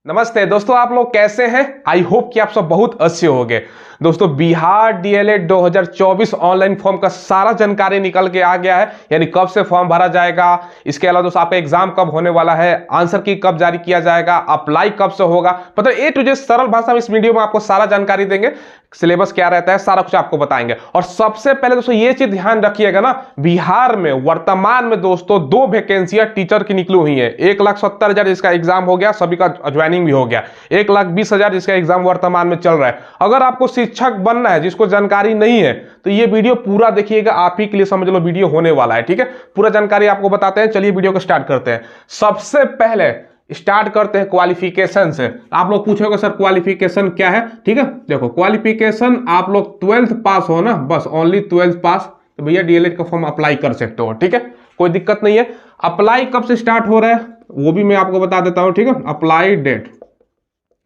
नमस्ते दोस्तों, आप लोग कैसे हैं। आई होप कि आप सब बहुत अच्छे होंगे। दोस्तों, बिहार डीएलएड 2024 ऑनलाइन फॉर्म का सारा जानकारी निकल के आ गया है, यानी कब से फॉर्म भरा जाएगा, इसके अलावा दोस्तों आपका एग्जाम कब होने वाला है, आंसर की कब जारी किया जाएगा, अप्लाई कब से होगा, मतलब ए टू जेड सरल भाषा में इस वीडियो में आपको सारा जानकारी देंगे। सिलेबस क्या रहता है, सारा कुछ आपको बताएंगे। और सबसे पहले दोस्तों ये चीज ध्यान रखिएगा ना, बिहार में वर्तमान में दोस्तों 2 वैकेंसियां टीचर की निकली हुई है। 1,70,000 जिसका एग्जाम हो गया, सभी का ज्वाइनिंग भी हो गया। 1,20,000 जिसका एग्जाम वर्तमान में चल रहा है। अगर आपको शिक्षक बनना है, जिसको जानकारी नहीं है, तो ये वीडियो पूरा देखिएगा, आप ही के लिए समझ लो वीडियो होने वाला है। ठीक है, पूरा जानकारी आपको बताते हैं। चलिए वीडियो को स्टार्ट करते हैं। सबसे पहले स्टार्ट करते हैं क्वालिफिकेशन से। आप लोग पूछोगे सर क्वालिफिकेशन क्या है। ठीक है, देखो क्वालिफिकेशन आप लोग 12th पास हो ना, बस ओनली 12th पास, तो भैया डीएलएड का फॉर्म अप्लाई कर सकते हो। ठीक है, कोई दिक्कत नहीं है। अप्लाई कब से स्टार्ट हो रहा है वो भी मैं आपको बता देता हूं। ठीक है, अप्लाई डेट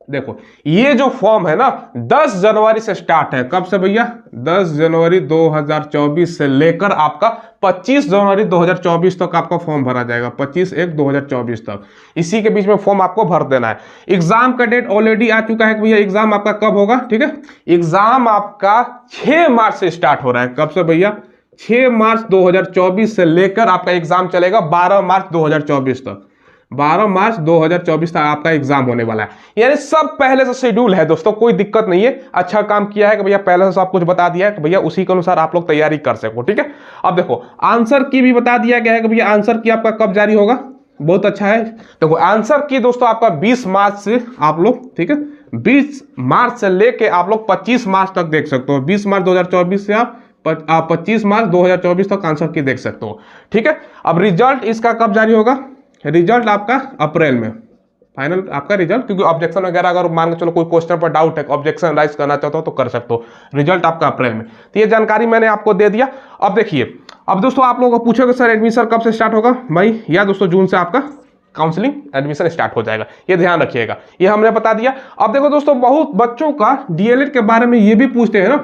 देखो, ये जो फॉर्म है ना 10 जनवरी से स्टार्ट है। कब से भैया? 10 जनवरी 2024 से लेकर आपका 25 जनवरी 2024 तक आपका फॉर्म भरा जाएगा। 25/1/2024 तक, इसी के बीच में फॉर्म आपको भर देना है। एग्जाम का डेट ऑलरेडी आ चुका है कि भैया एग्जाम आपका कब होगा। ठीक है, एग्जाम आपका 6 मार्च से स्टार्ट हो रहा है। कब से भैया? 6 मार्च 2024 से लेकर आपका एग्जाम चलेगा 12 मार्च 2024 तक। 12 मार्च 2024 तक आपका एग्जाम होने वाला है। यानी सब पहले से शेड्यूल है दोस्तों, कोई दिक्कत नहीं है। अच्छा काम किया है कि भैया पहले से सब कुछ बता दिया है कि भैया उसी के अनुसार आप लोग तैयारी कर सको। ठीक है, अब देखो आंसर की भी बता दिया गया है कि भैया आंसर की आपका कब जारी होगा। बहुत अच्छा है। देखो आंसर की दोस्तों आपका 20 मार्च से आप लोग, ठीक है, 20 मार्च से लेके आप लोग 25 मार्च तक देख सकते हो। 20 मार्च 2024 से आप 25 मार्च 2024 तक आंसर की देख सकते हो। ठीक है, अब रिजल्ट इसका कब जारी होगा? रिजल्ट आपका अप्रैल में, फाइनल आपका रिजल्ट, क्योंकि ऑब्जेक्शन वगैरह अगर मान के चलो कोई क्वेश्चन पर डाउट है, ऑब्जेक्शन राइज करना चाहते हो तो कर सकते हो। रिजल्ट आपका अप्रैल में। तो ये जानकारी मैंने आपको दे दिया। अब देखिए, अब दोस्तों आप लोगों को पूछोगे सर एडमिशन कब से स्टार्ट होगा, मई या दोस्तों जून से आपका काउंसलिंग एडमिशन स्टार्ट हो जाएगा। ये ध्यान रखिएगा, ये हमने बता दिया। अब देखो दोस्तों, बहुत बच्चों का डीएलएड के बारे में ये भी पूछते हैं ना,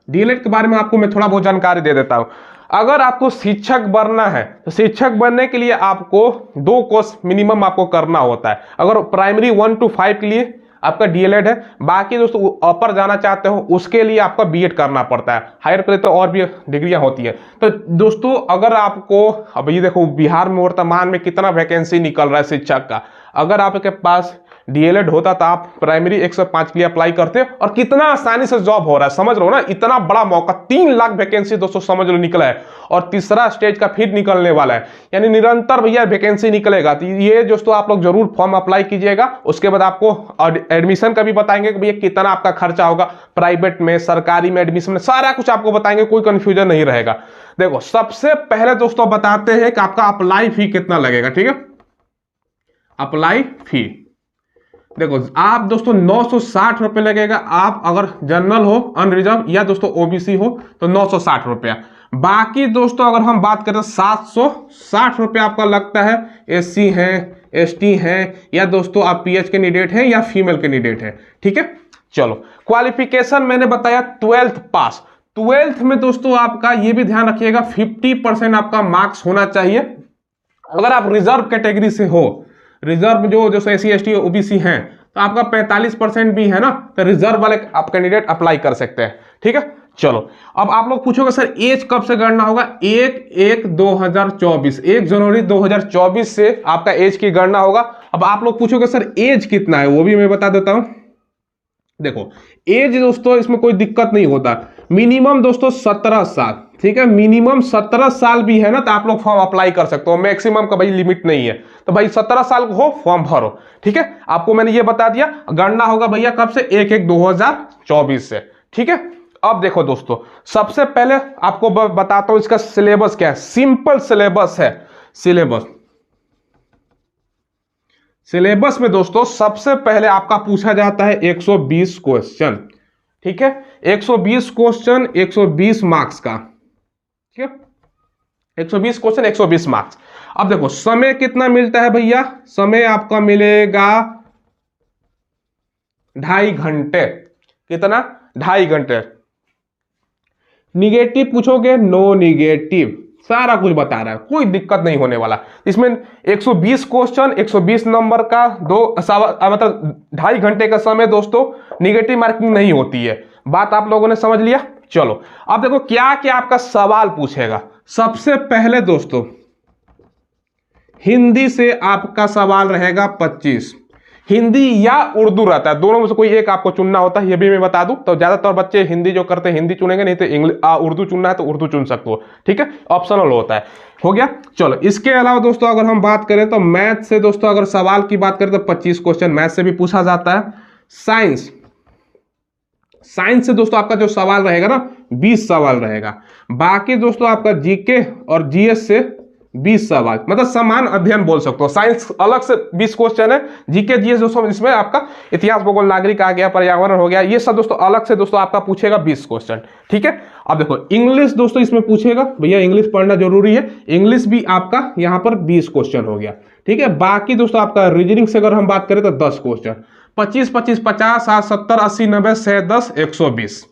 डीएलएड के बारे में आपको मैं थोड़ा बहुत जानकारी दे देता हूं। अगर आपको शिक्षक बनना है तो शिक्षक बनने के लिए आपको 2 कोर्स मिनिमम आपको करना होता है। अगर प्राइमरी 1 to 5 के लिए आपका डीएलएड है, बाकी दोस्तों अपर जाना चाहते हो उसके लिए आपका बीएड करना पड़ता है। हायर के लिए तो और भी डिग्रियां होती है। तो दोस्तों अगर आपको, अब ये देखो बिहार में वर्तमान में कितना वैकेंसी निकल रहा है शिक्षक का, अगर आपके पास डीएलएड होता तो आप प्राइमरी 105 के लिए अप्लाई करते और कितना आसानी से जॉब हो रहा है, समझ लो ना। इतना बड़ा मौका, 3 लाख वैकेंसी दोस्तों समझ लो निकला है, और तीसरा स्टेज का फिर निकलने वाला है। यानी निरंतर भैया वैकेंसी निकलेगा। तो ये दोस्तों आप लोग जरूर फॉर्म अप्लाई कीजिएगा। उसके बाद आपको एडमिशन का भी बताएंगे कि भैया कितना आपका खर्चा होगा, प्राइवेट में, सरकारी में एडमिशन में, सारा कुछ आपको बताएंगे, कोई कंफ्यूजन नहीं रहेगा। देखो सबसे पहले दोस्तों बताते हैं कि आपका अप्लाई फी कितना लगेगा। ठीक है, अप्लाई फी देखो आप दोस्तों 960 रुपए लगेगा। आप अगर जनरल हो, अनरिजर्व या दोस्तों ओबीसी हो तो 960 रुपया। बाकी दोस्तों अगर हम बात करें 760 रुपया आपका लगता है। एससी है, एसटी है, या दोस्तों आप पीएच कैंडिडेट हैं या फीमेल कैंडिडेट है। ठीक है, चलो क्वालिफिकेशन मैंने बताया 12th पास। 12th में दोस्तों आपका ये भी ध्यान रखिएगा 50% आपका मार्क्स होना चाहिए। अगर आप रिजर्व कैटेगरी से हो, रिजर्व जो एससी एसटी ओबीसी हैं, तो आपका 45% भी है ना, तो रिजर्व वाले आप कैंडिडेट अप्लाई कर सकते हैं। ठीक है, चलो अब आप लोग पूछोगे सर एज कब से गणना होगा? 1/1/2024, 1 जनवरी 2024 से आपका एज की गणना होगा। अब आप लोग पूछोगे सर एज कितना है, वो भी मैं बता देता हूं। देखो एज दोस्तों इसमें कोई दिक्कत नहीं होता, मिनिमम दोस्तों 17 साल। ठीक है, मिनिमम 17 साल भी है ना तो आप लोग फॉर्म अप्लाई कर सकते हो। मैक्सिमम का भाई लिमिट नहीं है, तो भाई 17 साल हो फॉर्म भरो। ठीक है, आपको मैंने ये बता दिया। गणना होगा भैया कब से? 1/1/2024 से। ठीक है, अब देखो दोस्तों सबसे पहले आपको बताता हूं इसका सिलेबस क्या है। सिंपल सिलेबस है। सिलेबस में दोस्तों सबसे पहले आपका पूछा जाता है 120 क्वेश्चन। ठीक है, 120 क्वेश्चन 120 मार्क्स का। ठीक है, 120 क्वेश्चन 120 मार्क्स। अब देखो समय कितना मिलता है भैया? समय आपका मिलेगा 2.5 घंटे। कितना? 2.5 घंटे। निगेटिव पूछोगे? No negative. सारा कुछ बता रहा है, कोई दिक्कत नहीं होने वाला। इसमें 120 क्वेश्चन, 120 नंबर का मतलब 2.5 घंटे का समय दोस्तों, निगेटिव मार्किंग नहीं होती है। बात आप लोगों ने समझ लिया। चलो अब देखो क्या क्या आपका सवाल पूछेगा। सबसे पहले दोस्तों हिंदी से आपका सवाल रहेगा 25, हिंदी या उर्दू रहता है, दोनों में से कोई एक आपको चुनना होता है, ये भी मैं बता दूं। तो ज्यादातर बच्चे हिंदी जो करते हैं हिंदी चुनेंगे, नहीं तो उर्दू चुनना है तो उर्दू चुन सकते हो, ठीक है, ऑप्शनल होता है। हो गया। चलो इसके अलावा दोस्तों अगर हम बात करें तो मैथ से दोस्तों अगर सवाल की बात करें तो 25 क्वेश्चन मैथ से भी पूछा जाता है। साइंस से दोस्तों आपका जो सवाल रहेगा ना 20 सवाल रहेगा। बाकी दोस्तों आपका जीके और जीएस से 20 सवाल, मतलब समान अध्ययन बोल सकते हो। साइंस अलग से 20 क्वेश्चन है, जीके जीएस दोस्तों इसमें आपका इतिहास भूगोल नागरिक आ गया, पर्यावरण हो गया, ये सब दोस्तों अलग से दोस्तों आपका पूछेगा 20 क्वेश्चन, ठीक है। अब देखो इंग्लिश दोस्तों इसमें पूछेगा, भैया इंग्लिश पढ़ना जरूरी है, इंग्लिश भी आपका यहाँ पर 20 क्वेश्चन हो गया, ठीक है। बाकी दोस्तों आपका रीजनिंग से अगर हम बात करें तो 10 क्वेश्चन, 25 25 50 60 70 80 90 110 120,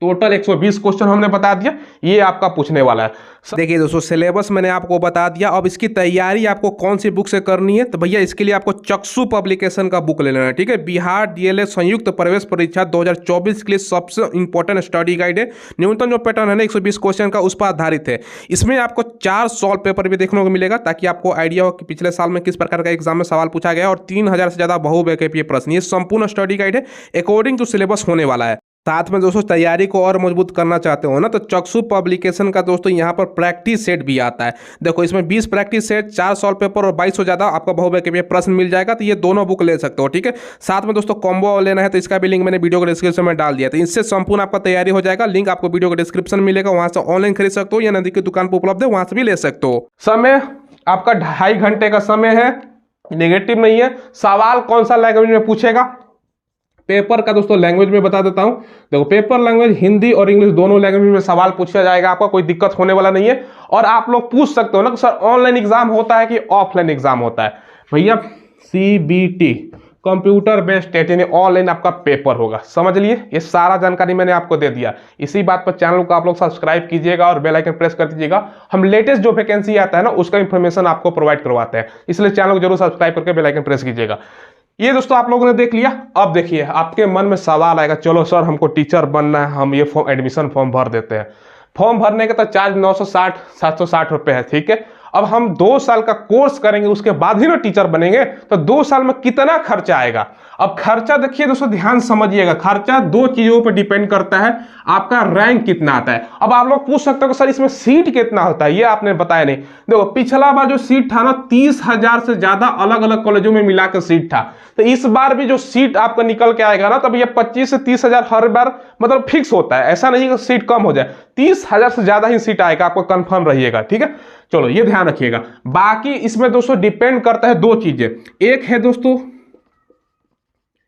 टोटल 120 क्वेश्चन हमने बता दिया, ये आपका पूछने वाला है। देखिए दोस्तों सिलेबस मैंने आपको बता दिया। अब इसकी तैयारी आपको कौन सी बुक से करनी है, तो भैया इसके लिए आपको चक्षु पब्लिकेशन का बुक ले लेना है, ठीक है। बिहार डीएलएड संयुक्त प्रवेश परीक्षा 2024 के लिए सबसे इंपॉर्टेंट स्टडी गाइड है। न्यूनतम जो पैटर्न है ना 120 क्वेश्चन का उस पर आधारित है। इसमें आपको 4 सॉल्व पेपर भी देखने को मिलेगा, ताकि आपको आइडिया हो कि पिछले साल में किस प्रकार का एग्जाम में सवाल पूछा गया, और 3000 से ज्यादा बहुविकल्पीय प्रश्न। ये संपूर्ण स्टडी गाइड है, अकॉर्डिंग टू सिलेबस होने वाला है। साथ में दोस्तों तैयारी को और मजबूत करना चाहते हो ना, तो चक्षु पब्लिकेशन का दोस्तों यहाँ पर प्रैक्टिस सेट भी आता है। देखो इसमें 20 प्रैक्टिस सेट, 4 सॉल्व पेपर और 22 से ज्यादा आपका बहुविकल्पीय प्रश्न मिल जाएगा। तो ये दोनों बुक ले सकते हो, ठीक है। साथ में दोस्तों कॉम्बो लेना है तो इसका भी लिंक मैंने वीडियो के डिस्क्रिप्शन में डाल दिया, तो इससे संपूर्ण आपका तैयारी हो जाएगा। लिंक आपको वीडियो के डिस्क्रिप्शन में मिलेगा, वहां से ऑनलाइन खरीद सकते हो या नजदीक की दुकान पर उपलब्ध है, वहां से भी ले सकते हो। समय आपका 2.5 घंटे का समय है, नेगेटिव नहीं है। सवाल कौन सा लैंग्वेज में पूछेगा, पेपर का दोस्तों लैंग्वेज में बता देता हूं। देखो पेपर लैंग्वेज हिंदी और इंग्लिश दोनों लैंग्वेज में सवाल पूछा जाएगा, आपका कोई दिक्कत होने वाला नहीं है। और आप लोग पूछ सकते हो ना कि सर ऑनलाइन एग्जाम होता है कि ऑफलाइन एग्जाम होता है। भैया सीबीटी कंप्यूटर बेस्ड टेस्ट यानी ऑनलाइन आपका पेपर होगा, समझ लिए। ये सारा जानकारी मैंने आपको दे दिया। इसी बात पर चैनल को आप लोग सब्सक्राइब कीजिएगा और बेल आइकन प्रेस कर दीजिएगा। हम लेटेस्ट जो वैकेंसी आता है ना उसका इंफॉर्मेशन आपको प्रोवाइड करवाते हैं, इसलिए चैनल को जरूर सब्सक्राइब करके बेल आइकन प्रेस कीजिएगा। ये दोस्तों आप लोगों ने देख लिया। अब देखिए आपके मन में सवाल आएगा, चलो सर हमको टीचर बनना है, हम ये एडमिशन फॉर्म भर देते हैं। फॉर्म भरने का तो चार्ज 960 760 रुपए है, ठीक है। अब हम 2 साल का कोर्स करेंगे उसके बाद ही ना टीचर बनेंगे, तो 2 साल में कितना खर्चा आएगा। अब खर्चा देखिए दोस्तों ध्यान समझिएगा, खर्चा 2 चीजों पर डिपेंड करता है, आपका रैंक कितना आता है। अब आप लोग पूछ सकते हो सर इसमें सीट कितना होता है, ये आपने बताया नहीं। देखो पिछला बार जो सीट था ना 30,000 से ज्यादा अलग अलग कॉलेजों में मिलाकर सीट था, तो इस बार भी जो सीट आपका निकल के आएगा ना तब ये 25 से 30,000 हर बार मतलब फिक्स होता है, ऐसा नहीं कि सीट कम हो जाए। 30,000 से ज्यादा ही सीट आएगा, आपको कंफर्म रहिएगा, ठीक है। चलो ये ध्यान रखिएगा। बाकी इसमें दोस्तों डिपेंड करता है 2 चीजें, एक है दोस्तों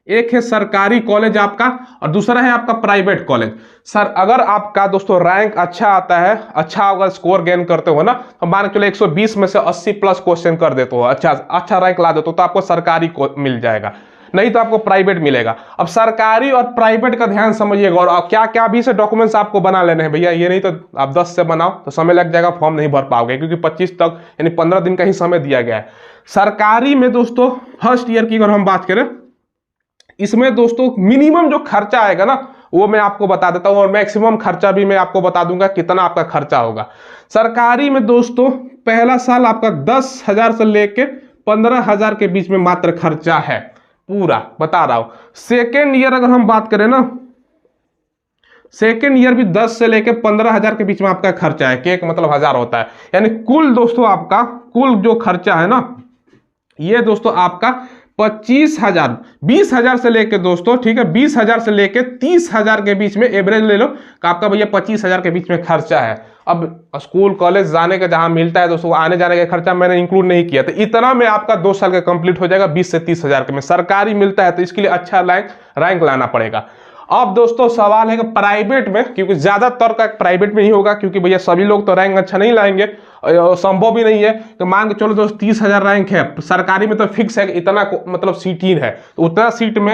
एक है सरकारी कॉलेज आपका और दूसरा है आपका प्राइवेट कॉलेज। सर अगर आपका दोस्तों रैंक अच्छा आता है, अच्छा अगर स्कोर गेन करते हो ना, तो मान के चलो 120 में से 80 प्लस क्वेश्चन कर देते हो, अच्छा रैंक ला देते हो, तो आपको सरकारी मिल जाएगा, नहीं तो आपको प्राइवेट मिलेगा। अब सरकारी और प्राइवेट का ध्यान समझिएगा, और क्या क्या भी से डॉक्यूमेंट्स आपको बना लेने हैं भैया, ये नहीं तो आप 10 से बनाओ तो समय लग जाएगा, फॉर्म नहीं भर पाओगे, क्योंकि 25 तक यानी 15 दिन का ही समय दिया गया है। सरकारी में दोस्तों फर्स्ट ईयर की अगर हम बात करें, इसमें दोस्तों मिनिमम जो खर्चा आएगा ना वो मैं आपको बता देता हूं, और मैक्सिमम खर्चा भी मैं आपको बता दूंगा कितना आपका खर्चा होगा। सरकारी में दोस्तों पहला साल आपका 10,000 से लेके 15,000 के बीच में मात्र खर्चा है, पूरा बता रहा हूं। सेकेंड ईयर अगर हम बात करें ना, सेकेंड ईयर भी 10 से लेके 15,000 के बीच में आपका खर्चा है, के मतलब 1000 होता है, यानी कुल दोस्तों आपका कुल जो खर्चा है ना ये दोस्तों आपका 25,000 20,000 से लेके दोस्तों, ठीक है, 20,000 से लेके 30,000 के बीच में एवरेज ले लो कि आपका भैया 25,000 के बीच में खर्चा है। अब स्कूल कॉलेज जाने का जहां मिलता है दोस्तों, आने जाने का खर्चा मैंने इंक्लूड नहीं किया, तो इतना में आपका 2 साल का कंप्लीट हो जाएगा 20 से 30,000 के में। सरकारी मिलता है तो इसके लिए अच्छा रैंक लाना पड़ेगा। अब दोस्तों सवाल है कि प्राइवेट में, क्योंकि ज्यादातर का प्राइवेट में ही होगा, क्योंकि भैया सभी लोग तो रैंक अच्छा नहीं लाएंगे, संभव भी नहीं है। तो मान के चलो दोस्तों 30,000 रैंक है, सरकारी में तो फिक्स है इतना मतलब सीट ही है, तो उतना सीट में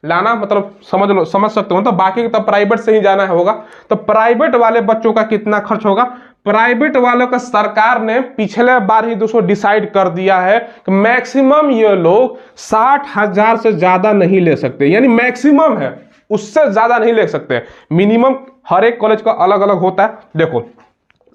लाना मतलब समझ सकते हो। तो बाकी तो प्राइवेट से ही जाना होगा। तो प्राइवेट वाले बच्चों का कितना खर्च होगा, प्राइवेट वालों का सरकार ने पिछले बार ही दोस्तों डिसाइड कर दिया है कि मैक्सिमम ये लोग 60,000 से ज्यादा नहीं ले सकते, यानी मैक्सिमम है, उससे ज्यादा नहीं ले सकते। मिनिमम हर एक कॉलेज का अलग अलग होता है। देखो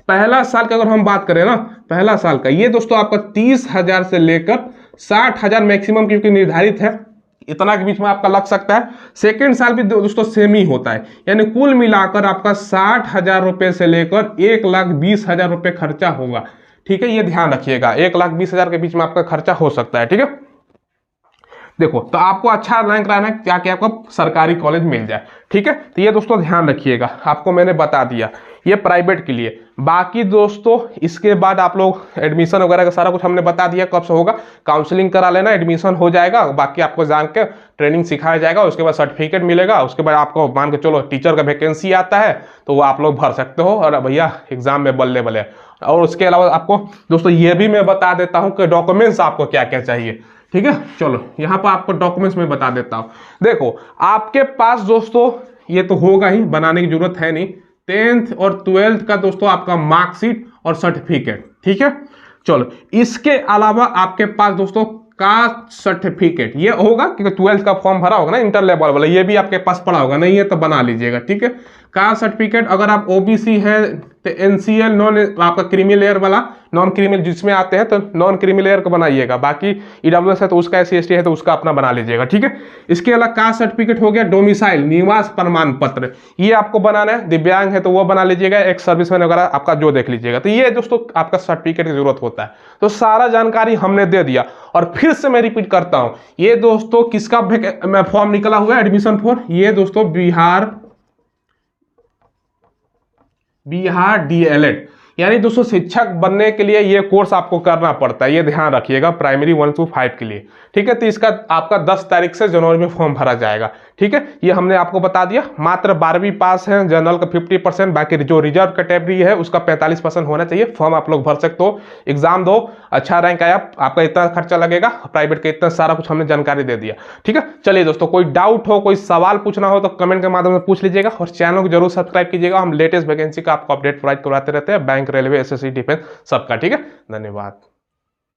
पहला साल का अगर हम बात करें ना, पहला साल का ये दोस्तों आपका 30,000 से लेकर 60,000 मैक्सिमम क्योंकि निर्धारित है, इतना के बीच में आपका लग सकता है। सेकेंड साल भी दोस्तों सेम ही होता है, यानी कुल मिलाकर आपका 60,000 रुपए से लेकर 1,20,000 रुपए खर्चा होगा। ठीक है, ये ध्यान रखिएगा, 1,20,000 के बीच में आपका खर्चा हो सकता है। ठीक है, देखो तो आपको अच्छा रैंक रहना है क्या कि आपको सरकारी कॉलेज मिल जाए। ठीक है, तो ये दोस्तों ध्यान रखिएगा, आपको मैंने बता दिया ये प्राइवेट के लिए। बाकी दोस्तों इसके बाद आप लोग एडमिशन वगैरह का सारा कुछ हमने बता दिया, कब से होगा, काउंसलिंग करा लेना, एडमिशन हो जाएगा, बाकी आपको जान के ट्रेनिंग सिखाया जाएगा, उसके बाद सर्टिफिकेट मिलेगा, उसके बाद आपको मान के चलो टीचर का वैकेंसी आता है तो वो आप लोग भर सकते हो, और भैया एग्जाम में बल्ले बल्ले। और उसके अलावा आपको दोस्तों ये भी मैं बता देता हूँ कि डॉक्यूमेंट्स आपको क्या क्या चाहिए। ठीक है, चलो यहाँ पर आपको डॉक्यूमेंट्स में बता देता हूँ। देखो आपके पास दोस्तों ये तो होगा ही, बनाने की जरूरत है नहीं, 10th और 12th का दोस्तों आपका मार्कशीट और सर्टिफिकेट। ठीक है, चलो इसके अलावा आपके पास दोस्तों कास्ट सर्टिफिकेट ये होगा, क्योंकि 12th का फॉर्म भरा होगा ना इंटर लेवल वाला, ये भी आपके पास पड़ा होगा, नहीं है तो बना लीजिएगा। ठीक है, कास्ट सर्टिफिकेट, अगर आप ओबीसी है तो एनसीएल नॉन आपका क्रीमी लेयर वाला, नॉन क्रीमी जिसमें आते हैं तो नॉन क्रीमी लेयर को बनाइएगा, बाकी ईडब्ल्यूएस है तो उसका, SC/ST है तो उसका अपना बना लीजिएगा। ठीक है, इसके अलावा कास्ट सर्टिफिकेट हो गया, डोमिसाइल निवास प्रमाण पत्र ये आपको बनाना है, दिव्यांग है तो वो बना लीजिएगा, एक सर्विसमैन वगैरह आपका जो देख लीजिएगा। तो ये दोस्तों आपका सर्टिफिकेट की जरूरत होता है। तो सारा जानकारी हमने दे दिया, और फिर से मैं रिपीट करता हूं, ये दोस्तों किसका फॉर्म निकला हुआ है एडमिशन फॉर, ये दोस्तों बिहार DLED, यानी दोस्तों शिक्षक बनने के लिए ये कोर्स आपको करना पड़ता है, ये ध्यान रखिएगा, प्राइमरी 1 to 5 के लिए। ठीक है, तो इसका आपका 10 तारीख से जनवरी में फॉर्म भरा जाएगा। ठीक है, ये हमने आपको बता दिया। मात्र 12वीं पास है, जनरल का 50%, बाकी जो रिजर्व कैटेगरी है उसका 45% होना चाहिए। फॉर्म आप लोग भर सकते हो, एग्जाम दो, अच्छा रैंक आया, आपका इतना खर्चा लगेगा, प्राइवेट का इतना सारा कुछ हमने जानकारी दे दिया। ठीक है, चलिए दोस्तों कोई डाउट हो, कोई सवाल पूछना हो तो कमेंट के माध्यम से पूछ लीजिएगा, और चैनल को जरूर सब्सक्राइब कीजिएगा। हम लेटेस्ट वैकेंसी का आपको अपडेट प्रोवाइड करवाते रहते हैं, बैंक, रेलवे, SSC, डिफेंस सबका। ठीक है, धन्यवाद।